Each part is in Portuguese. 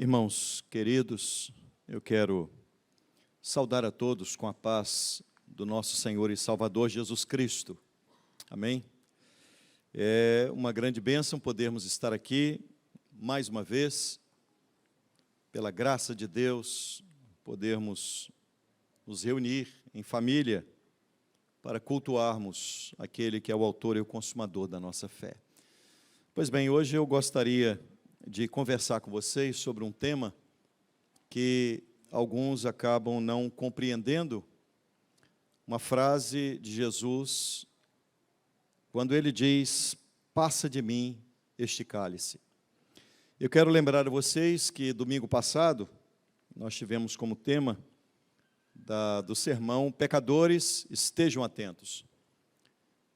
Irmãos queridos, eu quero saudar a todos com a paz do nosso Senhor e Salvador Jesus Cristo. Amém? É uma grande bênção podermos estar aqui mais uma vez, pela graça de Deus, podermos nos reunir em família para cultuarmos aquele que é o autor e o consumador da nossa fé. Pois bem, hoje eu gostaria de conversar com vocês sobre um tema que alguns acabam não compreendendo, uma frase de Jesus, quando ele diz, passa de mim este cálice. Eu quero lembrar a vocês que domingo passado, nós tivemos como tema do sermão, pecadores, estejam atentos.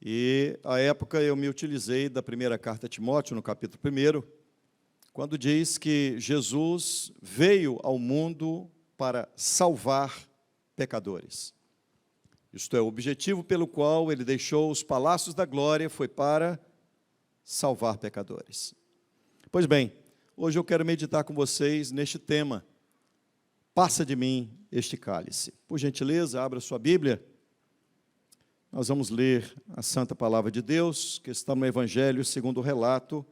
E, à época, eu me utilizei da primeira carta a Timóteo, no capítulo 1, quando diz que Jesus veio ao mundo para salvar pecadores. Isto é, o objetivo pelo qual ele deixou os palácios da glória foi para salvar pecadores. Pois bem, hoje eu quero meditar com vocês neste tema, passa de mim este cálice. Por gentileza, abra sua Bíblia. Nós vamos ler a Santa Palavra de Deus, que está no Evangelho segundo o relato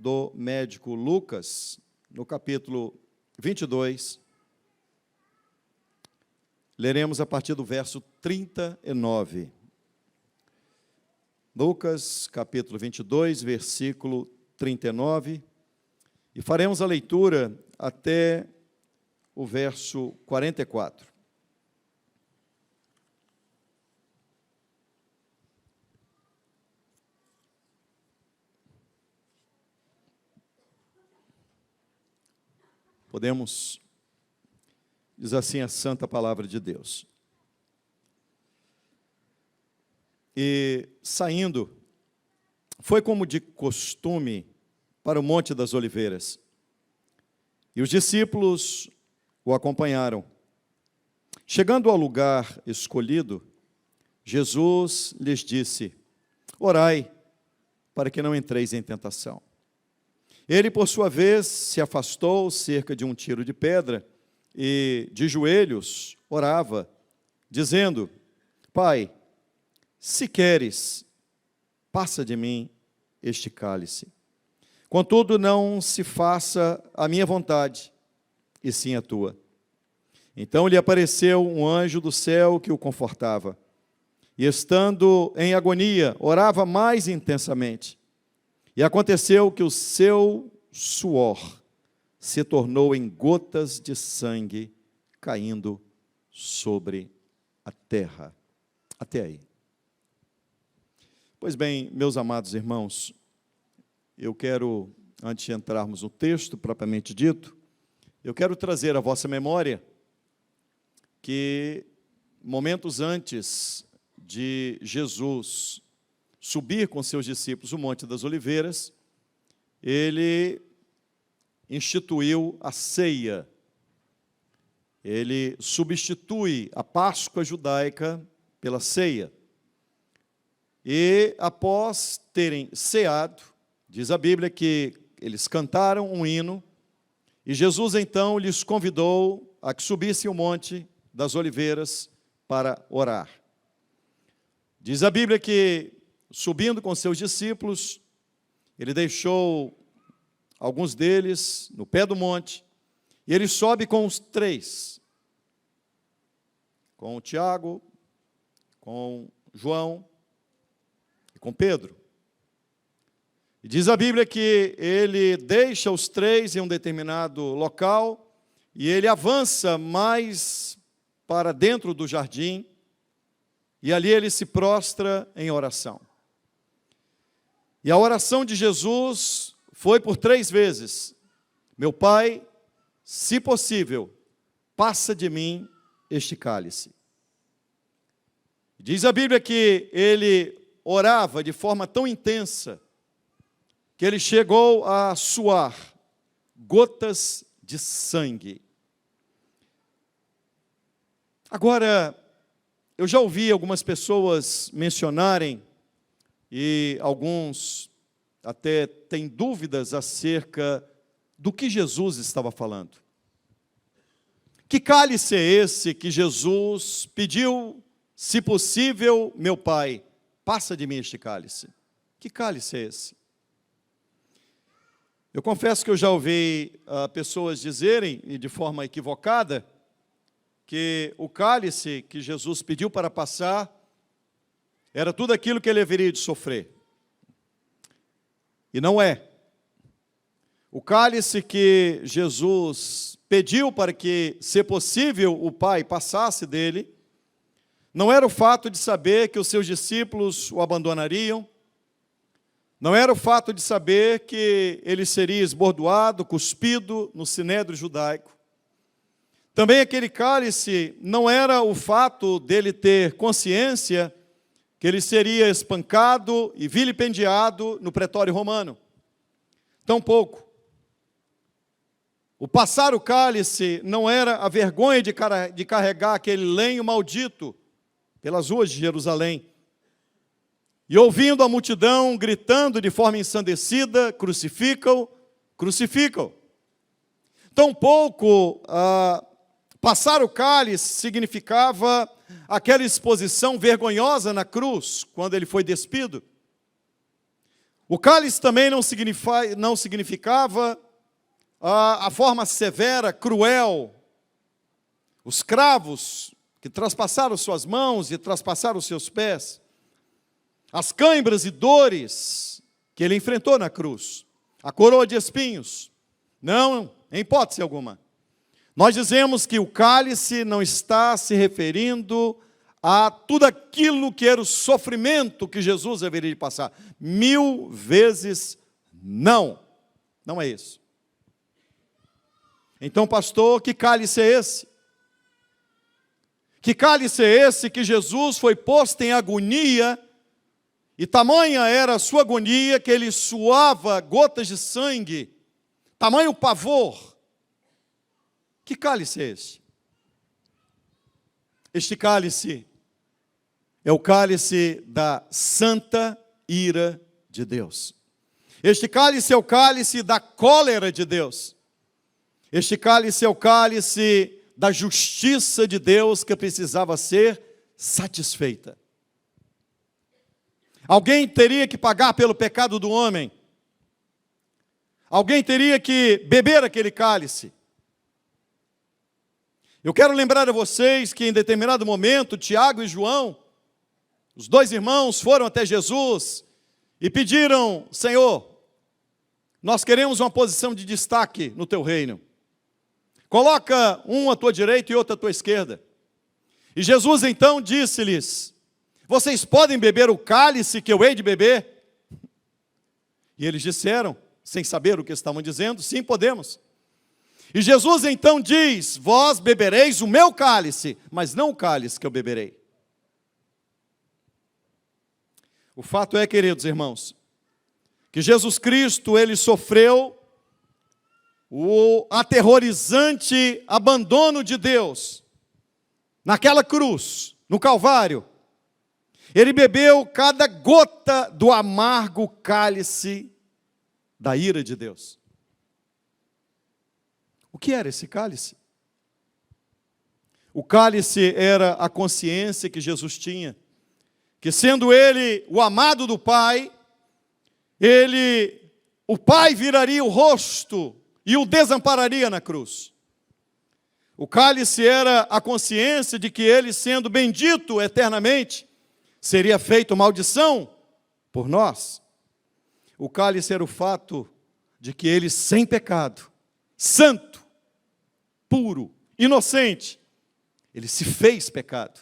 do médico Lucas, no capítulo 22. Leremos a partir do verso 39. Lucas, capítulo 22, versículo 39. E faremos a leitura até o verso 44. Podemos, diz assim a santa palavra de Deus. E saindo, foi como de costume para o Monte das Oliveiras. E os discípulos o acompanharam. Chegando ao lugar escolhido, Jesus lhes disse, orai, para que não entreis em tentação. Ele, por sua vez, se afastou cerca de um tiro de pedra e, de joelhos, orava, dizendo, Pai, se queres, passa de mim este cálice. Contudo, não se faça a minha vontade, e sim a tua. Então lhe apareceu um anjo do céu que o confortava. E, estando em agonia, orava mais intensamente. E aconteceu que o seu suor se tornou em gotas de sangue caindo sobre a terra. Até aí. Pois bem, meus amados irmãos, eu quero, antes de entrarmos no texto propriamente dito, eu quero trazer à vossa memória que momentos antes de Jesus subir com seus discípulos o Monte das Oliveiras, ele instituiu a ceia. Ele substitui a Páscoa judaica pela ceia. E após terem ceado, diz a Bíblia que eles cantaram um hino, e Jesus então lhes convidou a que subissem o Monte das Oliveiras para orar. Diz a Bíblia que, subindo com seus discípulos, ele deixou alguns deles no pé do monte, e ele sobe com os três, com o Tiago, com João e com Pedro. E diz a Bíblia que ele deixa os três em um determinado local, e ele avança mais para dentro do jardim, e ali ele se prostra em oração. E a oração de Jesus foi por 3 vezes, meu Pai, se possível, passa de mim este cálice. Diz a Bíblia que ele orava de forma tão intensa, que ele chegou a suar gotas de sangue. Agora, eu já ouvi algumas pessoas mencionarem, e alguns até têm dúvidas acerca do que Jesus estava falando. Que cálice é esse que Jesus pediu, se possível, meu Pai, passa de mim este cálice? Que cálice é esse? Eu confesso que eu já ouvi pessoas dizerem, e de forma equivocada, que o cálice que Jesus pediu para passar era tudo aquilo que ele haveria de sofrer. E não é. O cálice que Jesus pediu para que, se possível, o Pai passasse dele, não era o fato de saber que os seus discípulos o abandonariam, não era o fato de saber que ele seria esbordoado, cuspido no sinédrio judaico. Também aquele cálice não era o fato dele ter consciência que ele seria espancado e vilipendiado no pretório romano. Tampouco. O passar o cálice não era a vergonha de carregar aquele lenho maldito pelas ruas de Jerusalém. E ouvindo a multidão gritando de forma ensandecida, crucificam, crucificam. Tampouco passar o cálice significava aquela exposição vergonhosa na cruz, quando ele foi despido. O cálice também não significava a forma severa, cruel, os cravos que traspassaram suas mãos e traspassaram os seus pés, as cãibras e dores que ele enfrentou na cruz, a coroa de espinhos. Não, em hipótese alguma. Nós dizemos que o cálice não está se referindo a tudo aquilo que era o sofrimento que Jesus deveria passar. 1000 vezes não. Não é isso. Então, pastor, que cálice é esse? Que cálice é esse que Jesus foi posto em agonia, e tamanha era a sua agonia que ele suava gotas de sangue, tamanho pavor. Que cálice é esse? Este cálice é o cálice da santa ira de Deus. Este cálice é o cálice da cólera de Deus. Este cálice é o cálice da justiça de Deus que precisava ser satisfeita. Alguém teria que pagar pelo pecado do homem. Alguém teria que beber aquele cálice. Eu quero lembrar a vocês que em determinado momento, Tiago e João, os dois irmãos, foram até Jesus e pediram: Senhor, nós queremos uma posição de destaque no teu reino. Coloca um à tua direita e outro à tua esquerda. E Jesus então disse-lhes: vocês podem beber o cálice que eu hei de beber? E eles disseram, sem saber o que estavam dizendo: sim, podemos. E Jesus então diz: vós bebereis o meu cálice, mas não o cálice que eu beberei. O fato é, queridos irmãos, que Jesus Cristo, ele sofreu o aterrorizante abandono de Deus naquela cruz, no Calvário. Ele bebeu cada gota do amargo cálice da ira de Deus. O que era esse cálice? O cálice era a consciência que Jesus tinha, que sendo ele o amado do Pai, o Pai viraria o rosto e o desampararia na cruz. O cálice era a consciência de que ele, sendo bendito eternamente, seria feito maldição por nós. O cálice era o fato de que ele, sem pecado, santo, puro, inocente, ele se fez pecado.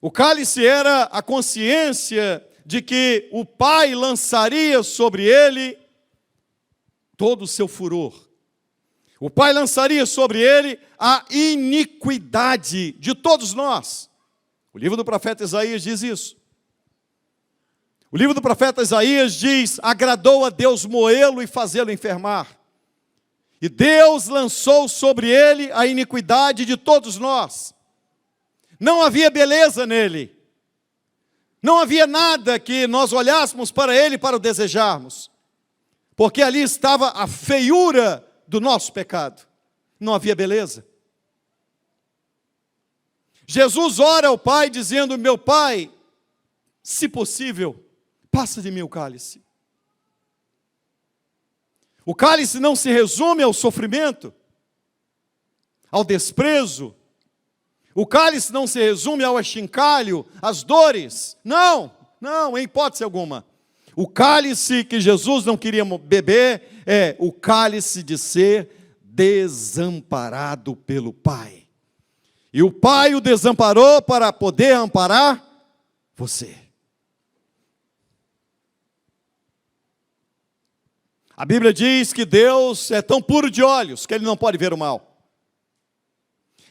O cálice era a consciência de que o Pai lançaria sobre ele todo o seu furor. O Pai lançaria sobre ele a iniquidade de todos nós. O livro do profeta Isaías diz isso. O livro do profeta Isaías diz: agradou a Deus moê-lo e fazê-lo enfermar. E Deus lançou sobre ele a iniquidade de todos nós. Não havia beleza nele. Não havia nada que nós olhássemos para ele para o desejarmos. porque ali estava a feiura do nosso pecado. Não havia beleza. Jesus ora ao Pai dizendo: meu Pai, se possível, passa de mim o cálice. O cálice não se resume ao sofrimento, ao desprezo. O cálice não se resume ao achincalho, às dores. Não, em hipótese alguma. O cálice que Jesus não queria beber é o cálice de ser desamparado pelo Pai. E o Pai o desamparou para poder amparar você. A Bíblia diz que Deus é tão puro de olhos que Ele não pode ver o mal.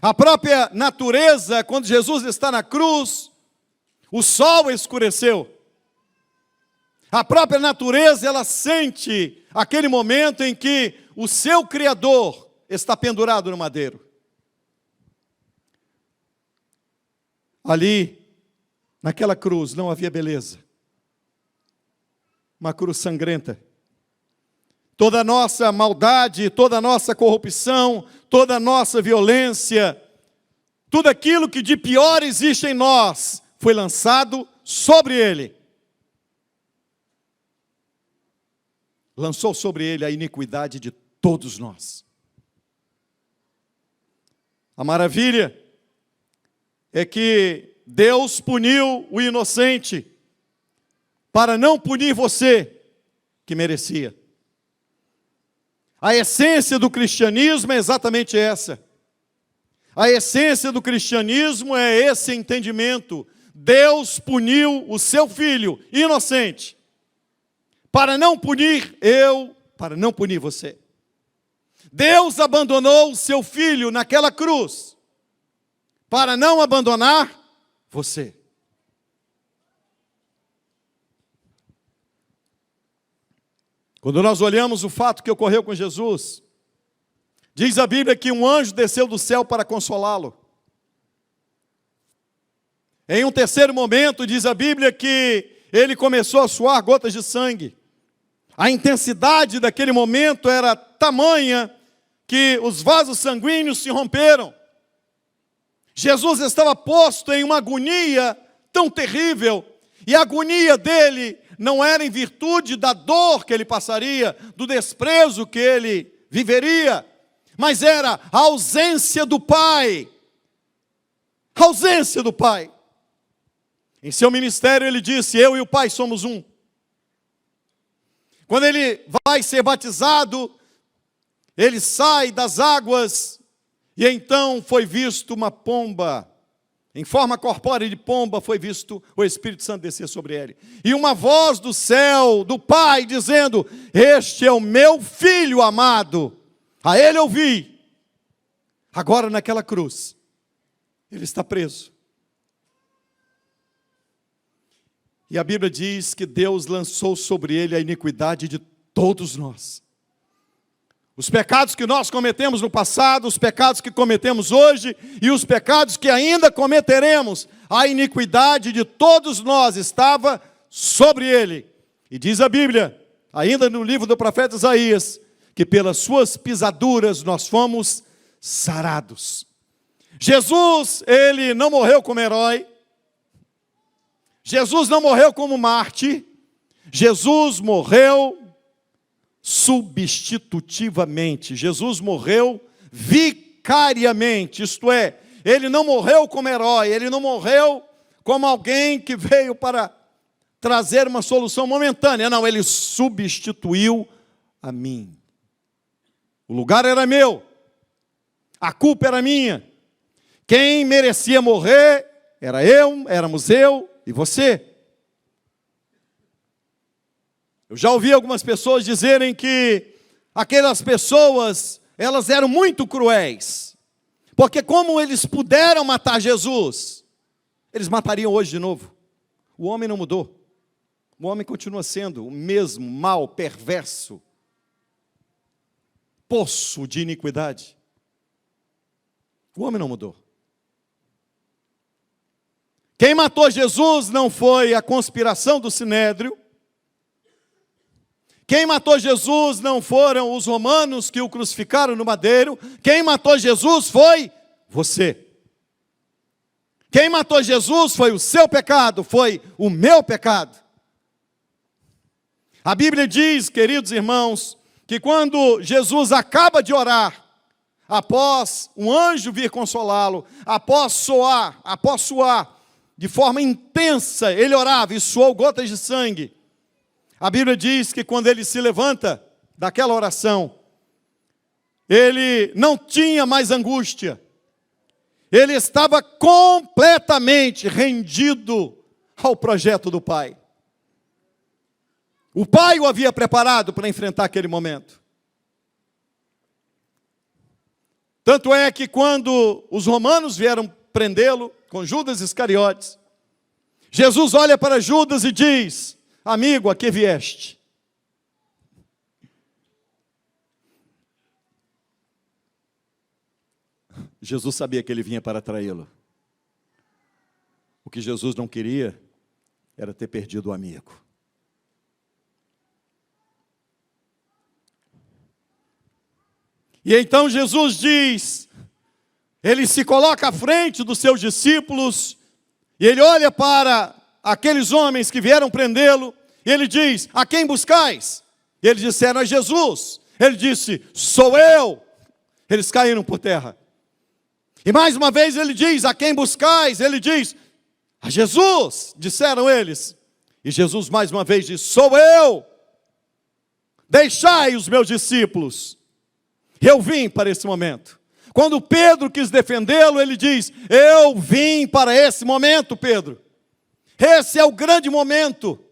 A própria natureza, quando Jesus está na cruz, o sol escureceu. A própria natureza, ela sente aquele momento em que o seu Criador está pendurado no madeiro. Ali, naquela cruz, não havia beleza. Uma cruz sangrenta. Toda a nossa maldade, toda a nossa corrupção, toda a nossa violência, tudo aquilo que de pior existe em nós, foi lançado sobre Ele. Lançou sobre Ele a iniquidade de todos nós. A maravilha é que Deus puniu o inocente para não punir você, que merecia. A essência do cristianismo é exatamente essa. A essência do cristianismo é esse entendimento. Deus puniu o seu filho inocente para não punir eu, para não punir você. Deus abandonou o seu filho naquela cruz para não abandonar você. Quando nós olhamos o fato que ocorreu com Jesus, diz a Bíblia que um anjo desceu do céu para consolá-lo. Em um terceiro momento, diz a Bíblia que ele começou a suar gotas de sangue. A intensidade daquele momento era tamanha que os vasos sanguíneos se romperam. Jesus estava posto em uma agonia tão terrível, e a agonia dele não era em virtude da dor que ele passaria, do desprezo que ele viveria, mas era a ausência do Pai. A ausência do Pai. Em seu ministério ele disse: eu e o Pai somos um. Quando ele vai ser batizado, ele sai das águas, e então foi visto uma pomba. Em forma corpórea de pomba foi visto o Espírito Santo descer sobre ele. E uma voz do céu, do Pai, dizendo: este é o meu Filho amado, a ele eu ouvi. Agora naquela cruz, ele está preso. E a Bíblia diz que Deus lançou sobre ele a iniquidade de todos nós. Os pecados que nós cometemos no passado, os pecados que cometemos hoje e os pecados que ainda cometeremos, a iniquidade de todos nós estava sobre ele. E diz a Bíblia, ainda no livro do profeta Isaías, que pelas suas pisaduras nós fomos sarados. Jesus, ele não morreu como herói. Jesus não morreu como Marte. Jesus morreu substitutivamente. Jesus morreu vicariamente, isto é, ele não morreu como herói, ele não morreu como alguém que veio para trazer uma solução momentânea. Não, ele substituiu a mim. O lugar era meu, a culpa era minha. Quem merecia morrer éramos eu e você. Eu já ouvi algumas pessoas dizerem que aquelas pessoas, elas eram muito cruéis, porque como eles puderam matar Jesus, eles matariam hoje de novo. O homem não mudou. O homem continua sendo o mesmo mal, perverso, poço de iniquidade. O homem não mudou. Quem matou Jesus não foi a conspiração do Sinédrio. Quem matou Jesus não foram os romanos que o crucificaram no madeiro. Quem matou Jesus foi você. Quem matou Jesus foi o seu pecado, foi o meu pecado. A Bíblia diz, queridos irmãos, que quando Jesus acaba de orar, após um anjo vir consolá-lo, após suar de forma intensa, ele orava e suou gotas de sangue. A Bíblia diz que quando ele se levanta daquela oração, ele não tinha mais angústia. Ele estava completamente rendido ao projeto do Pai. O Pai o havia preparado para enfrentar aquele momento. Tanto é que quando os romanos vieram prendê-lo com Judas Iscariotes, Jesus olha para Judas e diz: amigo, a que vieste? Jesus sabia que ele vinha para traí-lo. O que Jesus não queria era ter perdido o amigo. E então Jesus diz, ele se coloca à frente dos seus discípulos, e ele olha para aqueles homens que vieram prendê-lo, e ele diz: a quem buscais? E eles disseram: a Jesus. Ele disse: sou eu. Eles caíram por terra. E mais uma vez ele diz: a quem buscais? Ele diz: a Jesus, disseram eles. E Jesus mais uma vez diz: sou eu. Deixai os meus discípulos. Eu vim para esse momento. Quando Pedro quis defendê-lo, ele diz: eu vim para esse momento, Pedro. Esse é o grande momento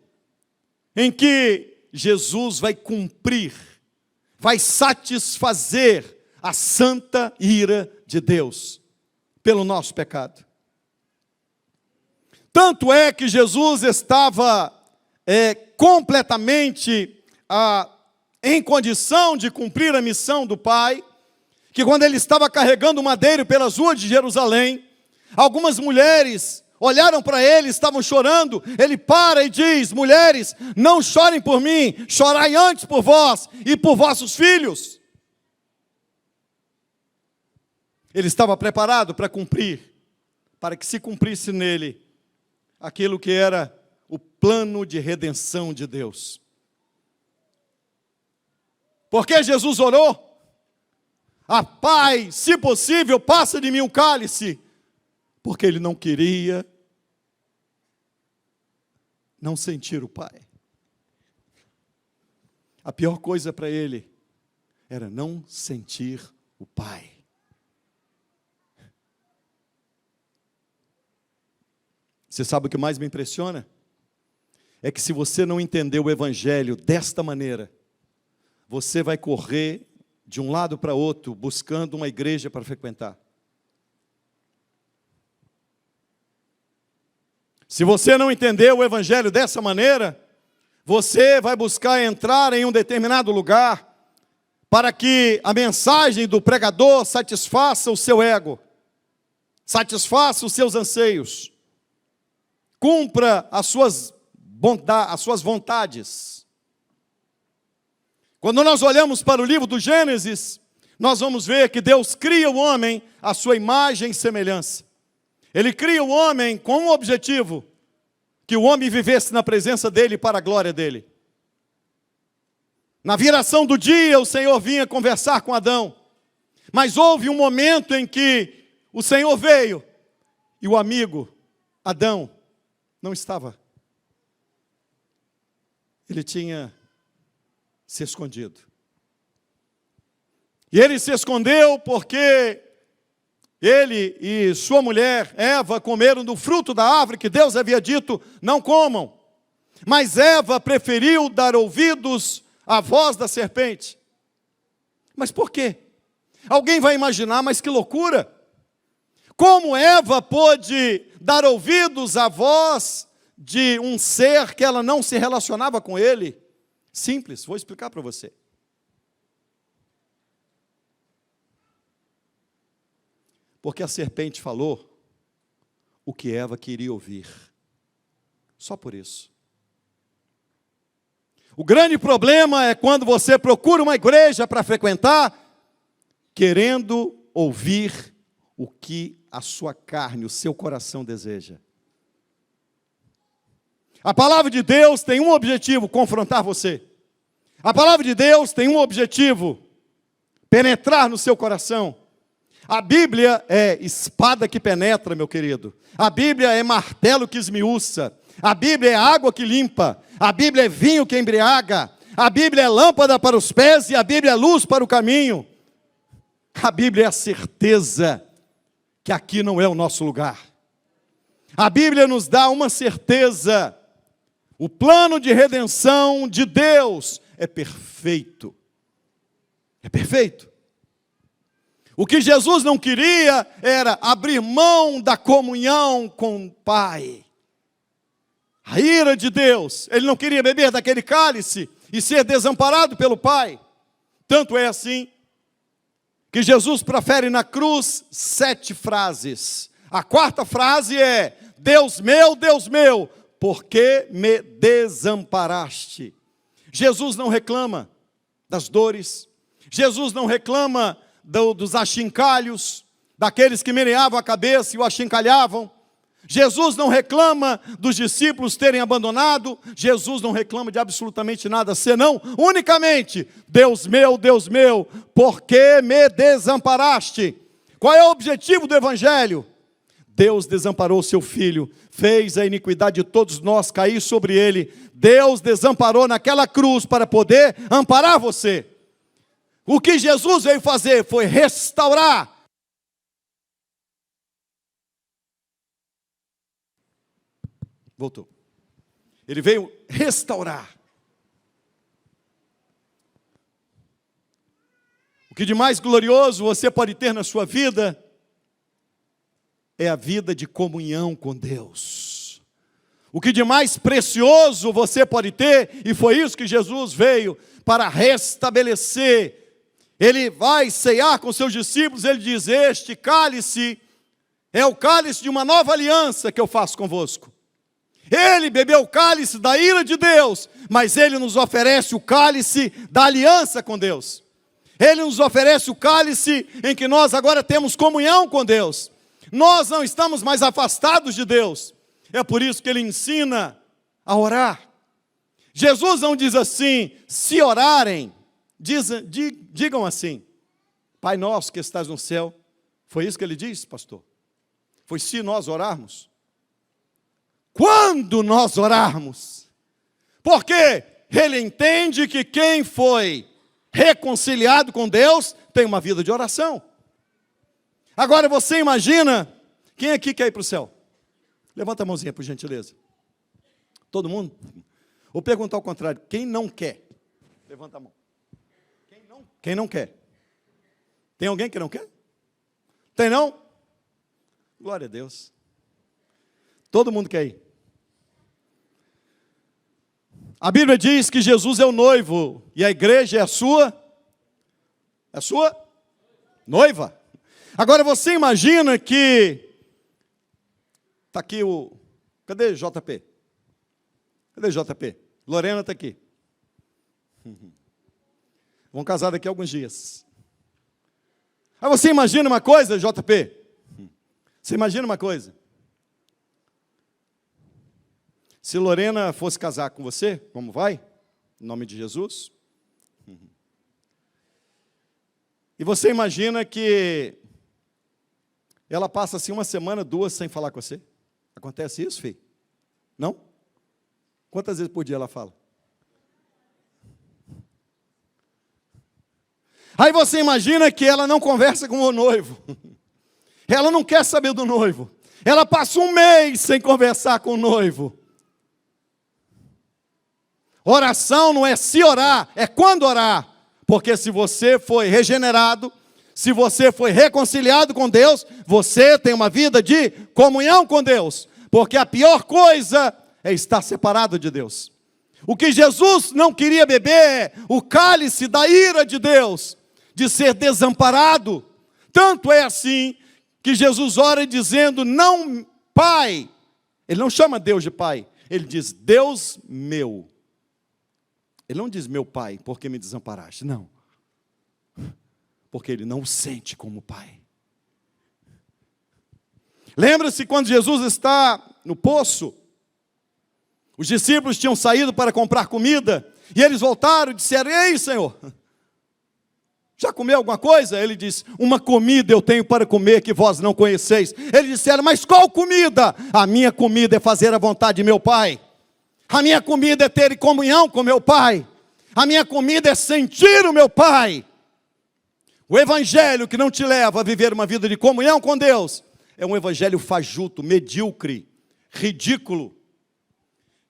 em que Jesus vai cumprir, vai satisfazer a santa ira de Deus pelo nosso pecado. Tanto é que Jesus estava completamente em condição de cumprir a missão do Pai, que quando ele estava carregando o madeiro pelas ruas de Jerusalém, algumas mulheres olharam para ele, estavam chorando. Ele para e diz: mulheres, não chorem por mim, chorai antes por vós e por vossos filhos. Ele estava preparado para cumprir, para que se cumprisse nele aquilo que era o plano de redenção de Deus. Porque Jesus orou: Pai, se possível, passa de mim o cálice, porque ele não queria não sentir o Pai. A pior coisa para ele era não sentir o Pai. Você sabe o que mais me impressiona? É que se você não entender o Evangelho desta maneira, você vai correr de um lado para outro, buscando uma igreja para frequentar. Se você não entender o Evangelho dessa maneira, você vai buscar entrar em um determinado lugar para que a mensagem do pregador satisfaça o seu ego, satisfaça os seus anseios, cumpra as suas vontades. Quando nós olhamos para o livro do Gênesis, nós vamos ver que Deus cria o homem à sua imagem e semelhança. Ele cria o homem com um objetivo: que o homem vivesse na presença dele para a glória dele. Na viração do dia, o Senhor vinha conversar com Adão, mas houve um momento em que o Senhor veio e o amigo Adão não estava. Ele tinha se escondido. E ele se escondeu porque ele e sua mulher, Eva, comeram do fruto da árvore que Deus havia dito: não comam. Mas Eva preferiu dar ouvidos à voz da serpente. Mas por quê? Alguém vai imaginar: mas que loucura! Como Eva pôde dar ouvidos à voz de um ser que ela não se relacionava com ele? Simples, vou explicar para você. Porque a serpente falou o que Eva queria ouvir. Só por isso. O grande problema é quando você procura uma igreja para frequentar, querendo ouvir o que a sua carne, o seu coração deseja. A palavra de Deus tem um objetivo: confrontar você. A palavra de Deus tem um objetivo: penetrar no seu coração. A Bíblia é espada que penetra, meu querido. A Bíblia é martelo que esmiuça. A Bíblia é água que limpa. A Bíblia é vinho que embriaga. A Bíblia é lâmpada para os pés e a Bíblia é luz para o caminho. A Bíblia é a certeza que aqui não é o nosso lugar. A Bíblia nos dá uma certeza: o plano de redenção de Deus é perfeito. É perfeito. O que Jesus não queria era abrir mão da comunhão com o Pai. A ira de Deus, ele não queria beber daquele cálice e ser desamparado pelo Pai. Tanto é assim que Jesus profere na cruz 7 frases. A 4ª frase é: Deus meu, por que me desamparaste? Jesus não reclama das dores. Jesus não reclama dos achincalhos, daqueles que meneavam a cabeça e o achincalhavam. Jesus não reclama dos discípulos terem abandonado. Jesus não reclama de absolutamente nada, senão unicamente: Deus meu, por que me desamparaste? Qual é o objetivo do Evangelho? Deus desamparou o seu Filho, fez a iniquidade de todos nós cair sobre ele. Deus desamparou naquela cruz para poder amparar você. O que Jesus veio fazer foi restaurar. Voltou. Ele veio restaurar. O que de mais glorioso você pode ter na sua vida é a vida de comunhão com Deus. O que de mais precioso você pode ter, e foi isso que Jesus veio para restabelecer. Ele vai cear com seus discípulos, ele diz: este cálice é o cálice de uma nova aliança que eu faço convosco. Ele bebeu o cálice da ira de Deus, mas ele nos oferece o cálice da aliança com Deus. Ele nos oferece o cálice em que nós agora temos comunhão com Deus. Nós não estamos mais afastados de Deus. É por isso que ele ensina a orar. Jesus não diz assim: se orarem, digam assim: Pai nosso que estás no céu. Foi isso que ele disse, pastor? Foi se nós orarmos? Quando nós orarmos? Porque ele entende que quem foi reconciliado com Deus tem uma vida de oração. Agora você imagina, quem aqui quer ir para o céu? Levanta a mãozinha, por gentileza. Todo mundo? Vou perguntar ao contrário: quem não quer? Levanta a mão. Quem não quer? Tem alguém que não quer? Tem não? Glória a Deus. Todo mundo quer ir. A Bíblia diz que Jesus é o noivo e a igreja é a sua noiva. Agora você imagina que está aqui o... Cadê JP? Cadê JP? Lorena está aqui. Vão casar daqui a alguns dias. Aí você imagina uma coisa, JP? Você imagina uma coisa? Se Lorena fosse casar com você, como vai? Em nome de Jesus. E você imagina que ela passa assim 1 semana, 2 sem falar com você? Acontece isso, filho? Não? Quantas vezes por dia ela fala? Aí você imagina que ela não conversa com o noivo. Ela não quer saber do noivo. Ela passa 1 mês sem conversar com o noivo. Oração não é se orar, é quando orar. Porque se você foi regenerado, se você foi reconciliado com Deus, você tem uma vida de comunhão com Deus. Porque a pior coisa é estar separado de Deus. O que Jesus não queria beber é o cálice da ira de Deus, de ser desamparado. Tanto é assim que Jesus ora dizendo: não, Pai. Ele não chama Deus de Pai, ele diz: Deus meu. Ele não diz meu pai, porque me desamparaste. Não. Porque ele não o sente como pai. Lembra-se quando Jesus está no poço? Os discípulos tinham saído para comprar comida. E eles voltaram e disseram: ei, Senhor, já comeu alguma coisa? Ele disse: uma comida eu tenho para comer que vós não conheceis. Eles disseram: mas qual comida? A minha comida é fazer a vontade de meu Pai. A minha comida é ter comunhão com meu Pai. A minha comida é sentir o meu Pai. O evangelho que não te leva a viver uma vida de comunhão com Deus é um evangelho fajuto, medíocre, ridículo.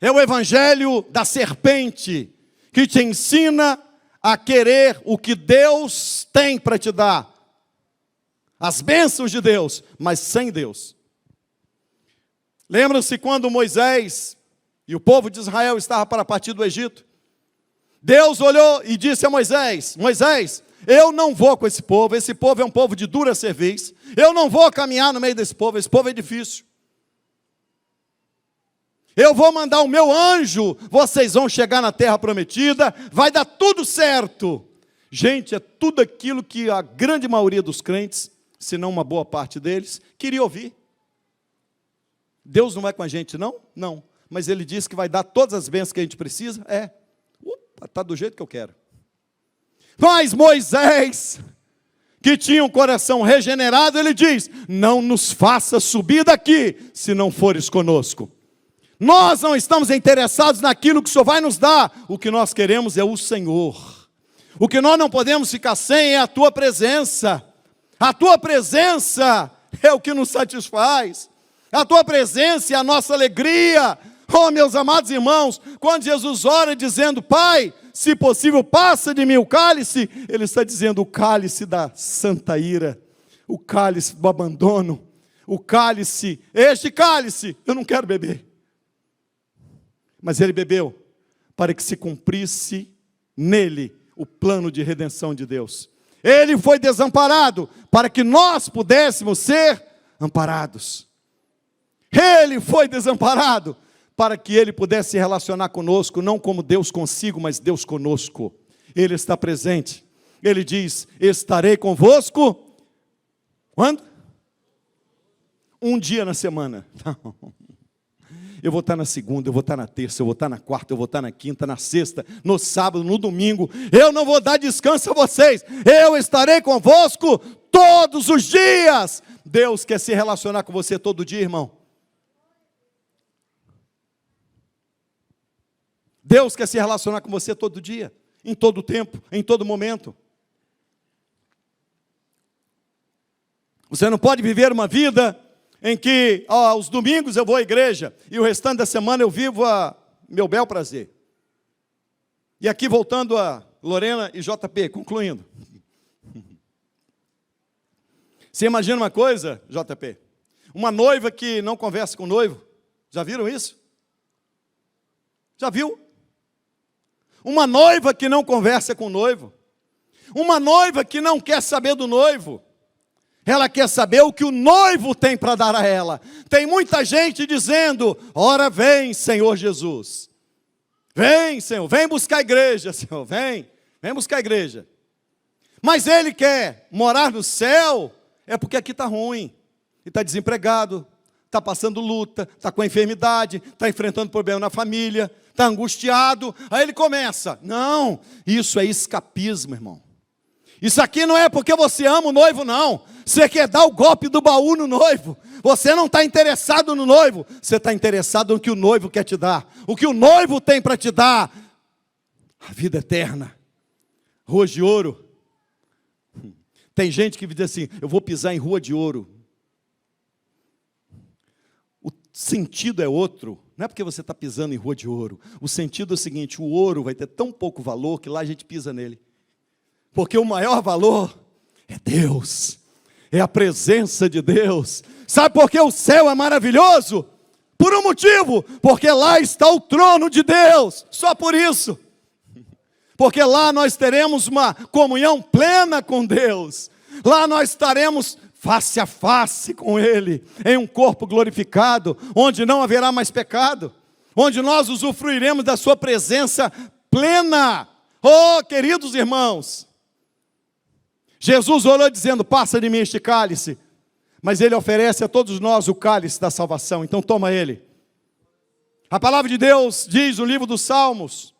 É o evangelho da serpente, que te ensina a querer o que Deus tem para te dar. As bênçãos de Deus, mas sem Deus. Lembram-se quando Moisés e o povo de Israel estava para partir do Egito? Deus olhou e disse a Moisés: Moisés, eu não vou com esse povo é um povo de dura cerviz, eu não vou caminhar no meio desse povo é difícil. Eu vou mandar o meu anjo, vocês vão chegar na terra prometida, vai dar tudo certo. Gente, é tudo aquilo que a grande maioria dos crentes, se não uma boa parte deles, queria ouvir. Deus não vai com a gente não? Não. Mas Ele disse que vai dar todas as bênçãos que a gente precisa? Está do jeito que eu quero. Mas Moisés, que tinha um coração regenerado, ele diz: não nos faça subir daqui, se não fores conosco. Nós não estamos interessados naquilo que o Senhor vai nos dar. O que nós queremos é o Senhor. O que nós não podemos ficar sem é a Tua presença. A Tua presença é o que nos satisfaz. A Tua presença é a nossa alegria. Oh, meus amados irmãos, quando Jesus ora dizendo: Pai, se possível, passa de mim o cálice, Ele está dizendo o cálice da santa ira, o cálice do abandono, o cálice, este cálice, eu não quero beber. Mas Ele bebeu para que se cumprisse nele o plano de redenção de Deus. Ele foi desamparado para que nós pudéssemos ser amparados. Ele foi desamparado para que Ele pudesse se relacionar conosco, não como Deus consigo, mas Deus conosco. Ele está presente. Ele diz: estarei convosco, quando? Um dia na semana. Não. Eu vou estar na segunda, eu vou estar na terça, eu vou estar na quarta, eu vou estar na quinta, na sexta, no sábado, no domingo. Eu não vou dar descanso a vocês. Eu estarei convosco todos os dias. Deus quer se relacionar com você todo dia, irmão. Deus quer se relacionar com você todo dia, em todo tempo, em todo momento. Você não pode viver uma vida em que aos domingos eu vou à igreja e o restante da semana eu vivo a meu bel prazer. E aqui voltando a Lorena e JP, concluindo. Você imagina uma coisa, JP? Uma noiva que não conversa com o noivo. Já viram isso? Já viu? Uma noiva que não conversa com o noivo. Uma noiva que não quer saber do noivo. Ela quer saber o que o noivo tem para dar a ela. Tem muita gente dizendo: ora vem, Senhor Jesus. Vem, Senhor, vem buscar a igreja, Senhor, vem buscar a igreja. Mas ele quer morar no céu, é porque aqui está ruim. Ele está desempregado, está passando luta, está com enfermidade, está enfrentando problema na família, está angustiado. Aí ele começa: não, isso é escapismo, irmão. Isso aqui não é porque você ama o noivo, não. Você quer dar o golpe do baú no noivo. Você não está interessado no noivo. Você está interessado no que o noivo quer te dar. O que o noivo tem para te dar: a vida eterna. Ruas de ouro. Tem gente que diz assim: eu vou pisar em rua de ouro. O sentido é outro. Não é porque você está pisando em rua de ouro. O sentido é o seguinte: o ouro vai ter tão pouco valor que lá a gente pisa nele. Porque o maior valor é Deus, é a presença de Deus. Sabe por que o céu é maravilhoso? Por um motivo: porque lá está o trono de Deus, só por isso. Porque lá nós teremos uma comunhão plena com Deus. Lá nós estaremos face a face com Ele, em um corpo glorificado, onde não haverá mais pecado, onde nós usufruiremos da sua presença plena. Oh, queridos irmãos, Jesus orou dizendo: passa de mim este cálice, mas Ele oferece a todos nós o cálice da salvação, então toma ele. A palavra de Deus diz no livro dos Salmos,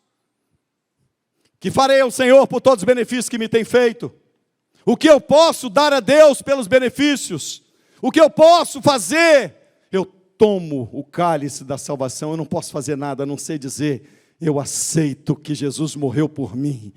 que farei ao Senhor por todos os benefícios que me tem feito. O que eu posso dar a Deus pelos benefícios? O que eu posso fazer? Eu tomo o cálice da salvação, eu não posso fazer nada a não ser dizer: eu aceito que Jesus morreu por mim.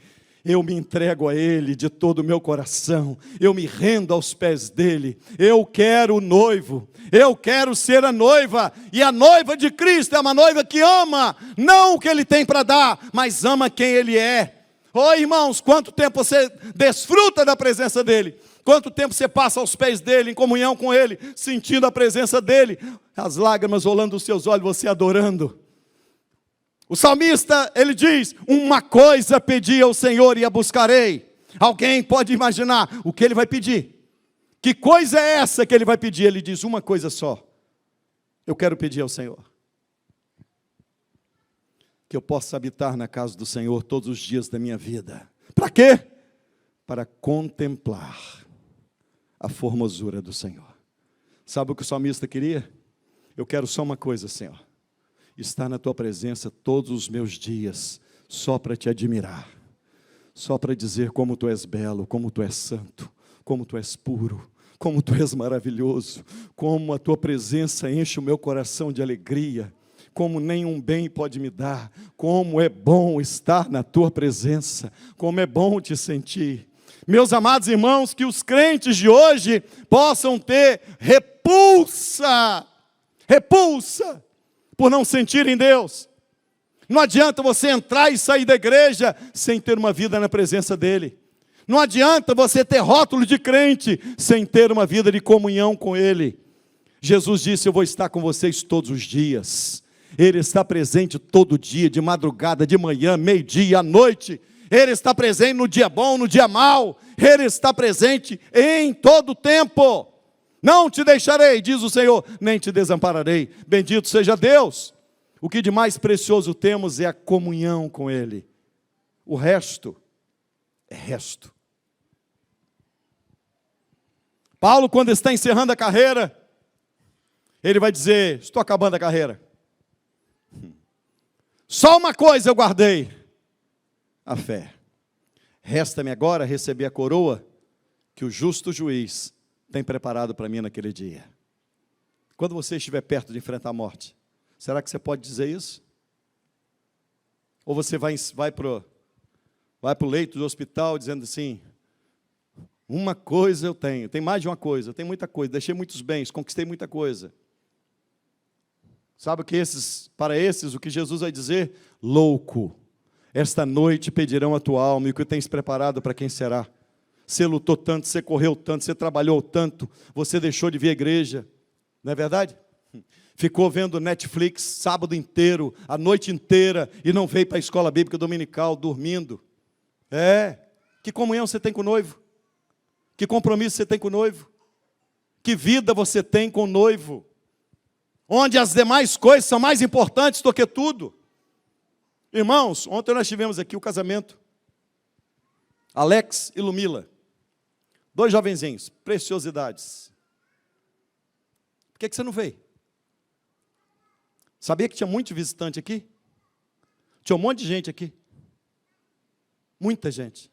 Eu me entrego a Ele de todo o meu coração, eu me rendo aos pés dEle, eu quero o noivo, eu quero ser a noiva, e a noiva de Cristo é uma noiva que ama, não o que Ele tem para dar, mas ama quem Ele é. Oh, irmãos, quanto tempo você desfruta da presença dEle, quanto tempo você passa aos pés dEle, em comunhão com Ele, sentindo a presença dEle, as lágrimas rolando dos seus olhos, você adorando. O salmista, ele diz: uma coisa pedi ao Senhor e a buscarei. Alguém pode imaginar o que ele vai pedir? Que coisa é essa que ele vai pedir? Ele diz: uma coisa só, eu quero pedir ao Senhor, que eu possa habitar na casa do Senhor todos os dias da minha vida. Para quê? Para contemplar a formosura do Senhor. Sabe o que o salmista queria? Eu quero só uma coisa, Senhor: estar na tua presença todos os meus dias, só para te admirar, só para dizer como tu és belo, como tu és santo, como tu és puro, como tu és maravilhoso, como a tua presença enche o meu coração de alegria, como nenhum bem pode me dar, como é bom estar na tua presença, como é bom te sentir. Meus amados irmãos, que os crentes de hoje possam ter repulsa por não sentirem Deus. Não adianta você entrar e sair da igreja sem ter uma vida na presença dEle. Não adianta você ter rótulo de crente sem ter uma vida de comunhão com Ele. Jesus disse: eu vou estar com vocês todos os dias. Ele está presente todo dia, de madrugada, de manhã, meio-dia, à noite. Ele está presente no dia bom, no dia mau. Ele está presente em todo o tempo. Não te deixarei, diz o Senhor, nem te desampararei. Bendito seja Deus. O que de mais precioso temos é a comunhão com Ele. O resto é resto. Paulo, quando está encerrando a carreira, ele vai dizer: estou acabando a carreira. Só uma coisa eu guardei: a fé. Resta-me agora receber a coroa que o justo juiz tem preparado para mim naquele dia. Quando você estiver perto de enfrentar a morte, será que você pode dizer isso? Ou você vai para o leito do hospital dizendo assim: uma coisa eu tenho mais de uma coisa, eu tenho muita coisa, deixei muitos bens, conquistei muita coisa. Sabe o que para esses, o que Jesus vai dizer? Louco, esta noite pedirão a tua alma, e o que tens preparado para quem será? Você lutou tanto, você correu tanto, você trabalhou tanto, você deixou de vir à igreja, não é verdade? Ficou vendo Netflix sábado inteiro, a noite inteira, e não veio para a escola bíblica dominical, dormindo. Que comunhão você tem com o noivo? Que compromisso você tem com o noivo? Que vida você tem com o noivo? Onde as demais coisas são mais importantes do que tudo. Irmãos, ontem nós tivemos aqui o casamento, Alex e Lumila. 2 jovenzinhos, preciosidades. Por que você não veio? Sabia que tinha muito visitante aqui? Tinha um monte de gente aqui. Muita gente.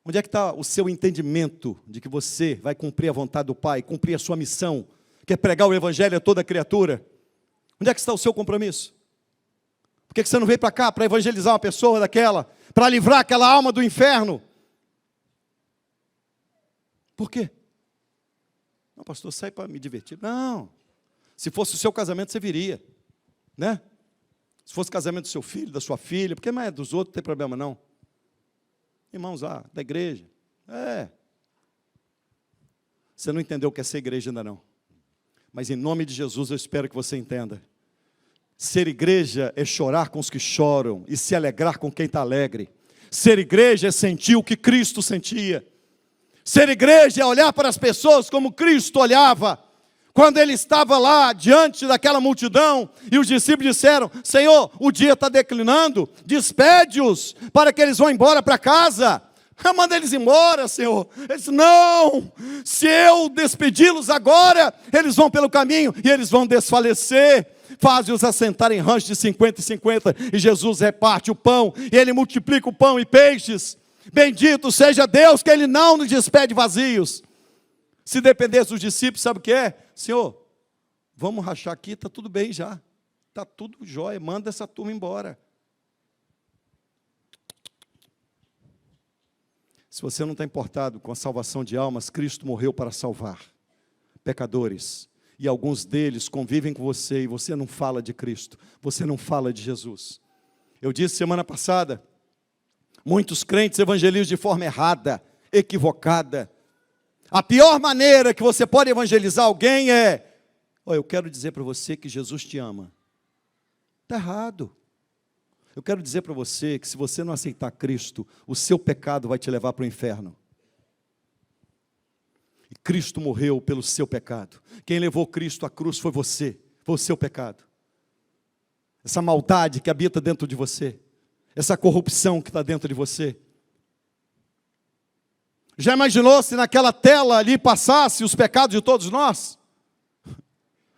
Onde é que está o seu entendimento de que você vai cumprir a vontade do Pai, cumprir a sua missão, que é pregar o Evangelho a toda criatura? Onde é que está o seu compromisso? Por que você não veio para cá para evangelizar uma pessoa daquela, para livrar aquela alma do inferno? Por quê? Não, pastor, sai para me divertir. Não. Se fosse o seu casamento, você viria, né? Se fosse o casamento do seu filho, da sua filha, porque mais dos outros não tem problema não. Irmãos lá, da igreja. Você não entendeu o que é ser igreja ainda não. Mas em nome de Jesus eu espero que você entenda. Ser igreja é chorar com os que choram e se alegrar com quem está alegre. Ser igreja é sentir o que Cristo sentia. Ser igreja é olhar para as pessoas como Cristo olhava. Quando ele estava lá diante daquela multidão e os discípulos disseram: Senhor, o dia está declinando, despede-os para que eles vão embora para casa. Manda eles embora, Senhor. Ele disse: não, se eu despedi-los agora, eles vão pelo caminho e eles vão desfalecer. Faze-os assentar em ranchos de 50 e 50, e Jesus reparte o pão, e ele multiplica o pão e peixes. Bendito seja Deus, que ele não nos despede vazios. Se dependesse dos discípulos, sabe o que é? Senhor, vamos rachar aqui, está tudo bem já. Está tudo jóia, manda essa turma embora. Se você não está importado com a salvação de almas, Cristo morreu para salvar pecadores. E alguns deles convivem com você e você não fala de Cristo, você não fala de Jesus. Eu disse semana passada, muitos crentes evangelizam de forma errada, equivocada. A pior maneira que você pode evangelizar alguém é: eu quero dizer para você que Jesus te ama. Está errado. Eu quero dizer para você que se você não aceitar Cristo, o seu pecado vai te levar para o inferno. E Cristo morreu pelo seu pecado. Quem levou Cristo à cruz foi você, foi o seu pecado. Essa maldade que habita dentro de você, essa corrupção que está dentro de você. Já imaginou se naquela tela ali passasse os pecados de todos nós?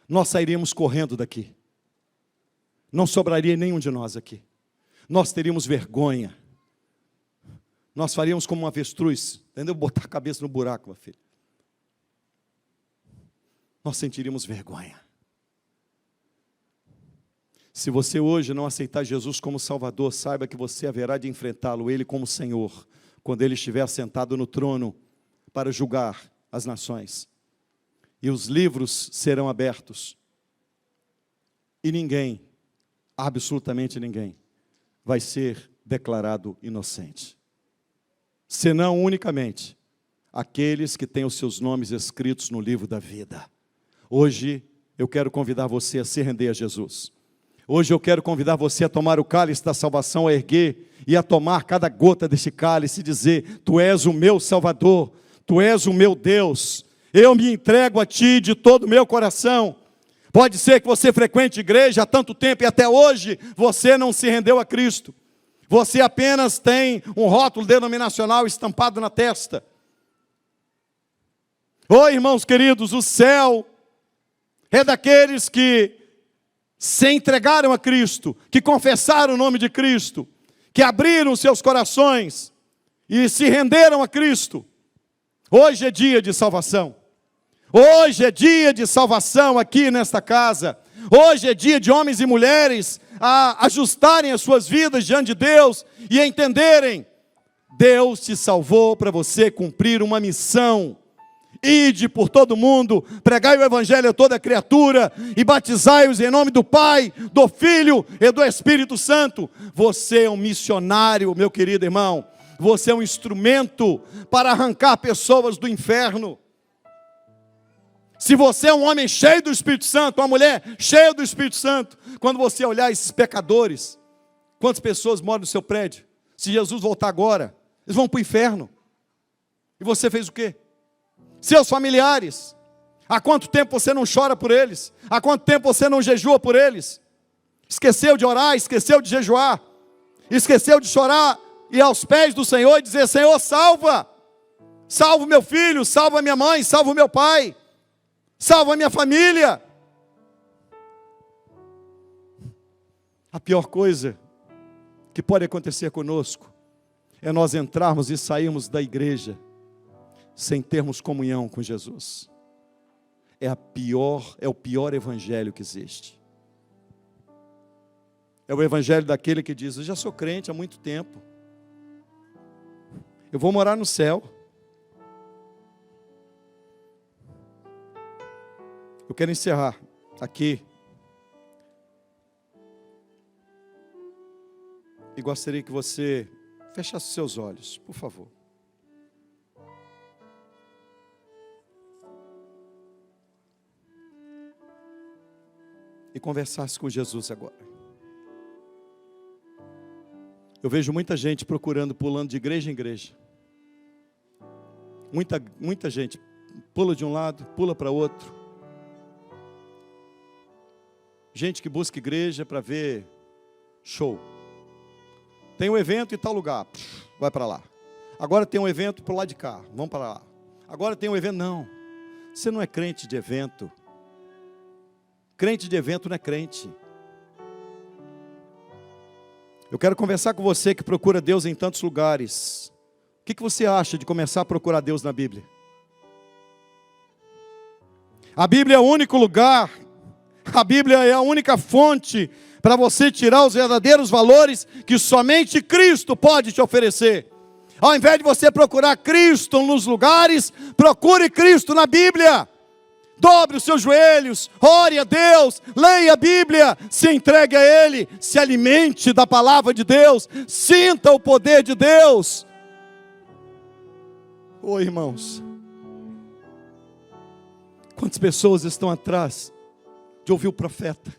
Nós sairíamos correndo daqui. Não sobraria nenhum de nós aqui. Nós teríamos vergonha. Nós faríamos como um avestruz, entendeu? Botar a cabeça no buraco, meu filho. Nós sentiríamos vergonha. Se você hoje não aceitar Jesus como Salvador, saiba que você haverá de enfrentá-lo, Ele como Senhor, quando Ele estiver sentado no trono para julgar as nações. E os livros serão abertos. E ninguém, absolutamente ninguém, vai ser declarado inocente. Senão unicamente aqueles que têm os seus nomes escritos no livro da vida. Hoje eu quero convidar você a se render a Jesus. Hoje eu quero convidar você a tomar o cálice da salvação, a erguer e a tomar cada gota deste cálice e dizer: Tu és o meu Salvador, Tu és o meu Deus, eu me entrego a Ti de todo o meu coração. Pode ser que você frequente igreja há tanto tempo e até hoje você não se rendeu a Cristo. Você apenas tem um rótulo denominacional estampado na testa. Irmãos queridos, o céu é daqueles que se entregaram a Cristo, que confessaram o nome de Cristo, que abriram seus corações e se renderam a Cristo. Hoje é dia de salvação. Hoje é dia de salvação aqui nesta casa. Hoje é dia de homens e mulheres a ajustarem as suas vidas diante de Deus e a entenderem: Deus te salvou para você cumprir uma missão. Ide por todo mundo, pregai o evangelho a toda criatura e batizai-os em nome do Pai, do Filho e do Espírito Santo. Você é um missionário, meu querido irmão. Você é um instrumento para arrancar pessoas do inferno. Se você é um homem cheio do Espírito Santo, uma mulher cheia do Espírito Santo, quando você olhar esses pecadores, quantas pessoas moram no seu prédio? Se Jesus voltar agora, eles vão para o inferno. E você fez o quê? Seus familiares, há quanto tempo você não chora por eles? Há quanto tempo você não jejua por eles? Esqueceu de orar, esqueceu de jejuar, esqueceu de chorar e ir aos pés do Senhor e dizer: Senhor, salva o meu filho, salva a minha mãe, salva o meu pai, salva a minha família. A pior coisa que pode acontecer conosco é nós entrarmos e sairmos da igreja sem termos comunhão com Jesus. É o pior evangelho que existe. É o evangelho daquele que diz: eu já sou crente há muito tempo, eu vou morar no céu. Eu quero encerrar aqui e gostaria que você fechasse seus olhos, por favor. E conversasse com Jesus agora. Eu vejo muita gente procurando, pulando de igreja em igreja. Muita gente pula de um lado, pula para outro. gente que busca igreja para ver show. Tem um evento em tal lugar, vai para lá. Agora tem um evento para o lado de cá, vamos para lá. Agora tem um evento, não. Você não é crente de evento. Crente de evento não é crente. Eu quero conversar com você que procura Deus em tantos lugares. O que você acha de começar a procurar Deus na Bíblia? A Bíblia é o único lugar, a Bíblia é a única fonte para você tirar os verdadeiros valores que somente Cristo pode te oferecer. Ao invés de você procurar Cristo nos lugares, procure Cristo na Bíblia. Dobre os seus joelhos, ore a Deus, leia a Bíblia, se entregue a Ele, se alimente da palavra de Deus, sinta o poder de Deus. Oi, irmãos, quantas pessoas estão atrás de ouvir o profeta?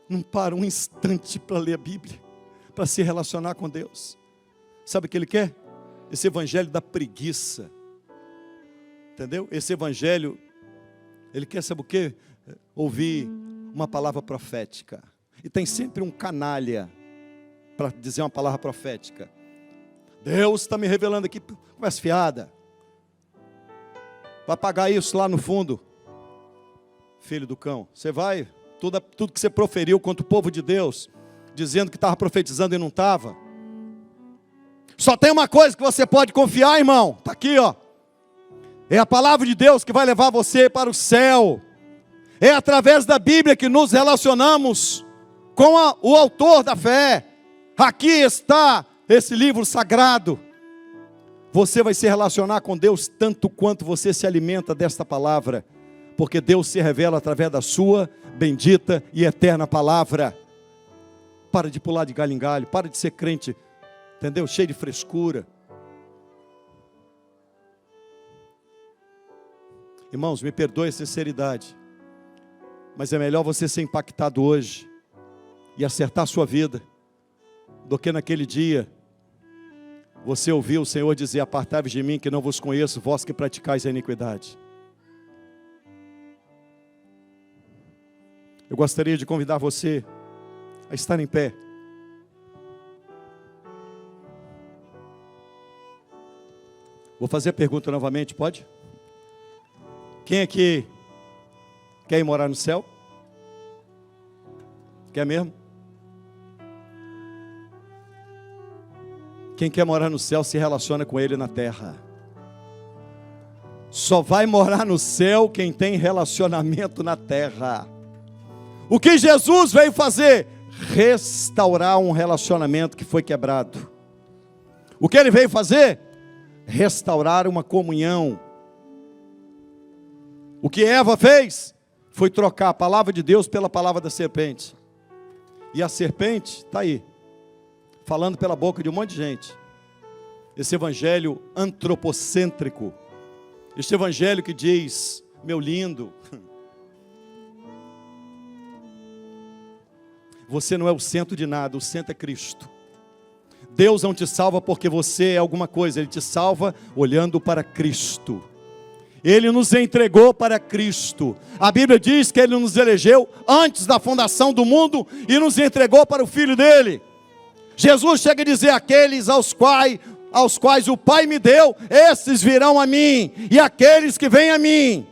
Não para um instante para ler a Bíblia, para se relacionar com Deus. Sabe o que ele quer? Esse evangelho da preguiça. Entendeu? Esse evangelho, ele quer, sabe o quê? Ouvir uma palavra profética. E tem sempre um canalha para dizer uma palavra profética. Deus está me revelando aqui, conversa fiada. Vai pagar isso lá no fundo. Filho do cão, você vai, tudo que você proferiu contra o povo de Deus, dizendo que estava profetizando e não estava. Só tem uma coisa que você pode confiar, irmão, está aqui, ó. É a palavra de Deus que vai levar você para o céu. É através da Bíblia que nos relacionamos com o autor da fé. Aqui está esse livro sagrado. Você vai se relacionar com Deus tanto quanto você se alimenta desta palavra, porque Deus se revela através da sua bendita e eterna palavra. Para de pular de galho em galho, para de ser crente, entendeu? Cheio de frescura. Irmãos, me perdoe a sinceridade, mas é melhor você ser impactado hoje e acertar a sua vida, do que naquele dia você ouviu o Senhor dizer: apartai-vos de mim que não vos conheço, vós que praticais a iniquidade. Eu gostaria de convidar você a estar em pé. Vou fazer a pergunta novamente, pode? Quem aqui quer ir morar no céu? Quer mesmo? Quem quer morar no céu se relaciona com Ele na terra. Só vai morar no céu quem tem relacionamento na terra. O que Jesus veio fazer? Restaurar um relacionamento que foi quebrado. O que Ele veio fazer? Restaurar uma comunhão. O que Eva fez? Foi trocar a palavra de Deus pela palavra da serpente. E a serpente está aí, falando pela boca de um monte de gente. Esse evangelho antropocêntrico. Esse evangelho que diz: meu lindo, você não é o centro de nada, o centro é Cristo. Deus não te salva porque você é alguma coisa, Ele te salva olhando para Cristo. Ele nos entregou para Cristo. A Bíblia diz que Ele nos elegeu antes da fundação do mundo e nos entregou para o Filho dEle. Jesus chega a dizer: aqueles aos quais o Pai me deu, esses virão a mim, e aqueles que vêm a mim,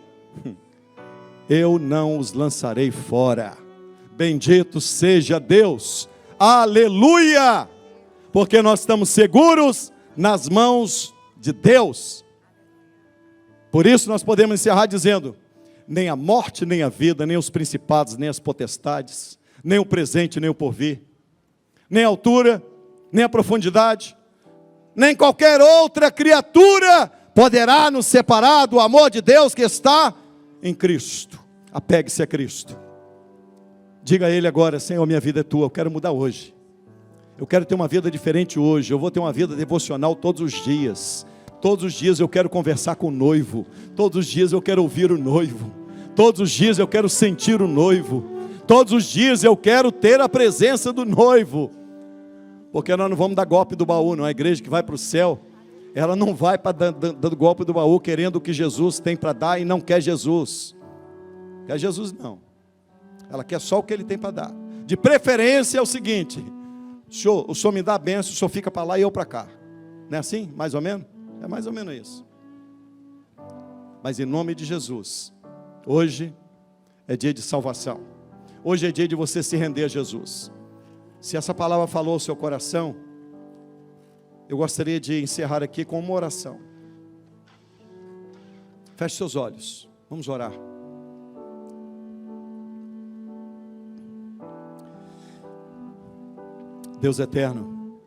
eu não os lançarei fora. Bendito seja Deus, aleluia, porque nós estamos seguros nas mãos de Deus. Por isso nós podemos encerrar dizendo: nem a morte, nem a vida, nem os principados, nem as potestades, nem o presente, nem o porvir, nem a altura, nem a profundidade, nem qualquer outra criatura poderá nos separar do amor de Deus que está em Cristo. Apegue-se a Cristo. Diga a Ele agora: Senhor, minha vida é Tua, eu quero mudar hoje. Eu quero ter uma vida diferente hoje. Eu vou ter uma vida devocional todos os dias. Todos os dias eu quero conversar com o noivo. Todos os dias eu quero ouvir o noivo. Todos os dias eu quero sentir o noivo. Todos os dias eu quero ter a presença do noivo. Porque nós não vamos dar golpe do baú, não. A igreja que vai para o céu, ela não vai para dando golpe do baú, querendo o que Jesus tem para dar e não quer Jesus. Quer Jesus não. Ela quer só o que ele tem para dar. De preferência é o seguinte: o senhor me dá a bênção, o senhor fica para lá e eu para cá. Não é assim? Mais ou menos? É mais ou menos isso. Mas em nome de Jesus, hoje é dia de salvação. Hoje é dia de você se render a Jesus. Se essa palavra falou ao seu coração, eu gostaria de encerrar aqui com uma oração. Feche seus olhos, vamos orar. Deus eterno,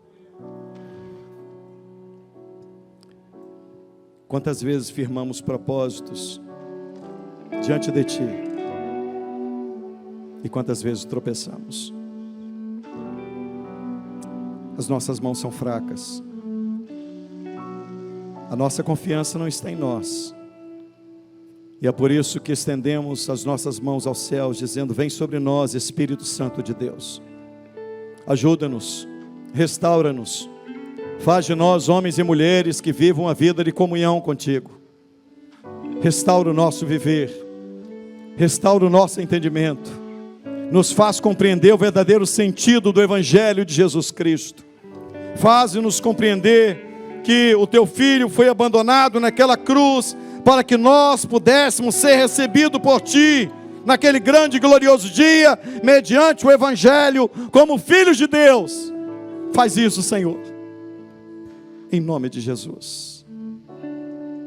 quantas vezes firmamos propósitos diante de Ti, e quantas vezes tropeçamos. As nossas mãos são fracas, a nossa confiança não está em nós, e é por isso que estendemos as nossas mãos aos céus, dizendo: vem sobre nós, Espírito Santo de Deus. Ajuda-nos, restaura-nos, faz de nós homens e mulheres que vivam a vida de comunhão contigo. Restaura o nosso viver, restaura o nosso entendimento, nos faz compreender o verdadeiro sentido do Evangelho de Jesus Cristo. Faz-nos compreender que o teu Filho foi abandonado naquela cruz para que nós pudéssemos ser recebidos por ti naquele grande e glorioso dia, mediante o Evangelho, como filhos de Deus. Faz isso, Senhor, em nome de Jesus.